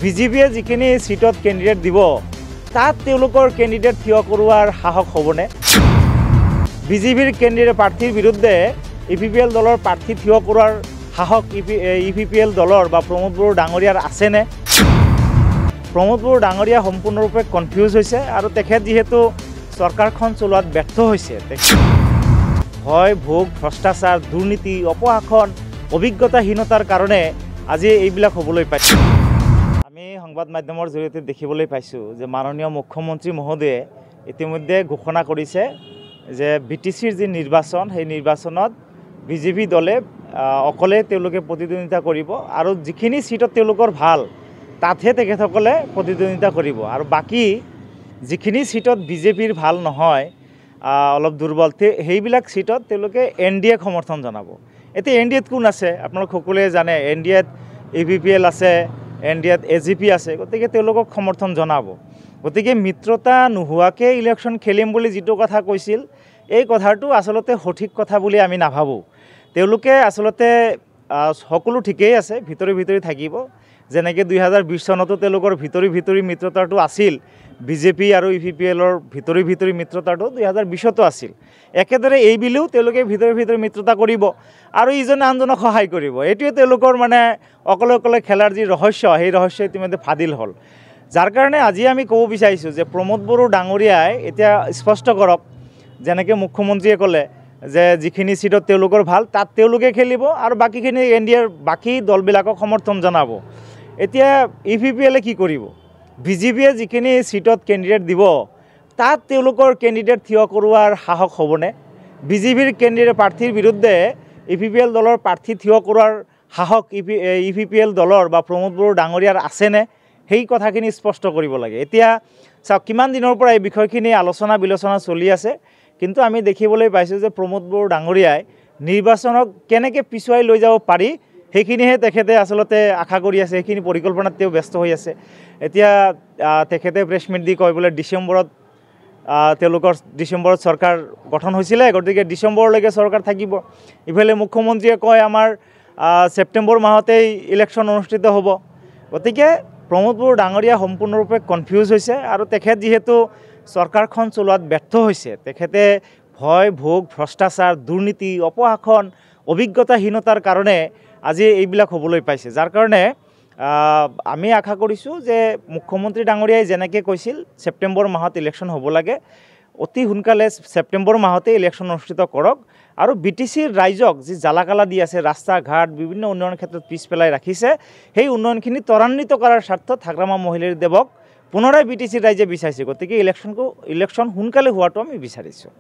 বিজেপিয়ে যিখিনি সিটত কেন্ডিডেট দিব তাত তেওঁলোকৰ কেন্ডিডেট থিয় কৰোৱাৰ সাহস হ'বনে? বিজেপিৰ কেন্ডিডেট প্ৰাৰ্থীৰ বিৰুদ্ধে ইপিপিএল দলৰ প্ৰাৰ্থী থিয় কৰোৱাৰ সাহস ইপিপিএল দলৰ বা প্ৰমোদ বড়ো ডাঙৰীয়াৰ আছেনে? প্ৰমোদ বড়ো ডাঙৰীয়া সম্পূৰ্ণৰূপে কনফিউজ হৈছে আৰু তেখেত যিহেতু চৰকাৰখন চলোৱাত ব্যৰ্থ হৈছে, ভয় ভোগ ভ্ৰষ্টাচাৰ দুৰ্নীতি অপশাসন অভিজ্ঞতাহীনতাৰ কাৰণে আজি এইবিলাক হ'বলৈ পাইছে। আমি সংবাদ মাধ্যমৰ জৰিয়তে দেখিবলৈ পাইছোঁ যে মাননীয় মুখ্যমন্ত্ৰী মহোদয়ে ইতিমধ্যে ঘোষণা কৰিছে যে বিটিচিৰ যি নিৰ্বাচন সেই নিৰ্বাচনত বিজেপি দলে অকলে তেওঁলোকে প্ৰতিদ্বন্দ্বিতা কৰিব আৰু যিখিনি সিটত তেওঁলোকৰ ভাল তাতহে তেখেতসকলে প্ৰতিদ্বন্দ্বিতা কৰিব আৰু বাকী যিখিনি সিটত বিজেপিৰ ভাল নহয় অলপ দুৰ্বল সেইবিলাক সিটত তেওঁলোকে NDAক সমৰ্থন জনাব। এতিয়া NDAত কোন আছে আপোনালোক সকলোৱে জানে, NDAত ইপিপিএল আছে, NDAত AGP আছে, গতিকে তেওঁলোকক সমৰ্থন জনাব। গতিকে মিত্ৰতা নোহোৱাকৈ ইলেকশ্যন খেলিম বুলি যিটো কথা কৈছিল এই কথাটো আচলতে সঠিক কথা বুলি আমি নাভাবোঁ। তেওঁলোকে আচলতে সকলো ঠিকেই আছে, ভিতৰি ভিতৰি থাকিব, যেনেকৈ 2020 চনতো তেওঁলোকৰ ভিতৰি মিত্ৰতাটো আছিল, বিজেপি আৰু ইপিপিএলৰ ভিতৰি মিত্ৰতাটো 2020তো আছিল। একেদৰে এইবিলেও তেওঁলোকে ভিতৰি মিত্ৰতা কৰিব আৰু ইজনে আনজনক সহায় কৰিব। এইটোৱে তেওঁলোকৰ মানে অকলে খেলাৰ যি ৰহস্য সেই ৰহস্য ইতিমধ্যে ফাদিল হ'ল। যাৰ কাৰণে আজি আমি ক'ব বিচাৰিছোঁ যে প্ৰমোদ বড়ো ডাঙৰীয়াই এতিয়া স্পষ্ট কৰক, যেনেকৈ মুখ্যমন্ত্ৰীয়ে ক'লে যে যিখিনি সিটত তেওঁলোকৰ ভাল তাত তেওঁলোকে খেলিব আৰু বাকীখিনি NDAৰ বাকী দলবিলাকক সমৰ্থন জনাব। এতিয়া ইপিপিএলে কি কৰিব? বিজেপিয়ে যিখিনি সিটত কেন্ডিডেট দিব তাত তেওঁলোকৰ কেন্ডিডেট থিয় কৰোৱাৰ সাহস হ'বনে? বিজেপিৰ কেন্ডিডেট প্ৰাৰ্থীৰ বিৰুদ্ধে ইপিপিএল দলৰ প্ৰাৰ্থী থিয় কৰোৱাৰ সাহস ইপিপিএল দলৰ বা প্ৰমোদ বড়ো ডাঙৰীয়াৰ আছেনে? সেই কথাখিনি স্পষ্ট কৰিব লাগে। এতিয়া চাওক, কিমান দিনৰ পৰা এই বিষয়খিনি আলোচনা বিলোচনা চলি আছে, কিন্তু আমি দেখিবলৈ পাইছোঁ যে প্ৰমোদ বড়ো ডাঙৰীয়াই নিৰ্বাচনক কেনেকৈ পিছুৱাই লৈ যাব পাৰি সেইখিনিহে তেখেতে আচলতে আশা কৰি আছে, সেইখিনি পৰিকল্পনাত তেওঁ ব্যস্ত হৈ আছে। এতিয়া তেখেতে প্ৰেছ মিট দি কয় বোলে ডিচেম্বৰত চৰকাৰ গঠন হৈছিলে, গতিকে ডিচেম্বৰলৈকে চৰকাৰ থাকিব। ইফালে মুখ্যমন্ত্ৰীয়ে কয় আমাৰ ছেপ্টেম্বৰ মাহতেই ইলেকশ্যন অনুষ্ঠিত হ'ব। গতিকে প্ৰমোদ বড়ো ডাঙৰীয়া সম্পূৰ্ণৰূপে কনফিউজ হৈছে আৰু তেখেত যিহেতু চৰকাৰখন চলোৱাত ব্যৰ্থ হৈছে, তেখেতে ভয় ভোগ ভ্ৰষ্টাচাৰ দুৰ্নীতি অপশাসন অভিজ্ঞতাহীনতাৰ কাৰণে আজি এইবিলাক হ'বলৈ পাইছে। যাৰ কাৰণে আমি আশা কৰিছোঁ যে মুখ্যমন্ত্ৰী ডাঙৰীয়াই যেনেকৈ কৈছিল ছেপ্টেম্বৰ মাহত ইলেকশ্যন হ'ব লাগে, অতি সোনকালে ছেপ্টেম্বৰ মাহতে ইলেকশ্যন অনুষ্ঠিত কৰক আৰু বিটিচিৰ ৰাইজক যি জ্বালাকালা দি আছে, ৰাস্তা ঘাট বিভিন্ন উন্নয়নৰ ক্ষেত্ৰত পিছ পেলাই ৰাখিছে, সেই উন্নয়নখিনি ত্বৰান্বিত কৰাৰ স্বাৰ্থত ঠাকৰামা মহিলাৰী দেৱক পুনৰাই বিটিচিৰ ৰাইজে বিচাৰিছে। গতিকে ইলেকশ্যন সোনকালে হোৱাটো আমি বিচাৰিছোঁ।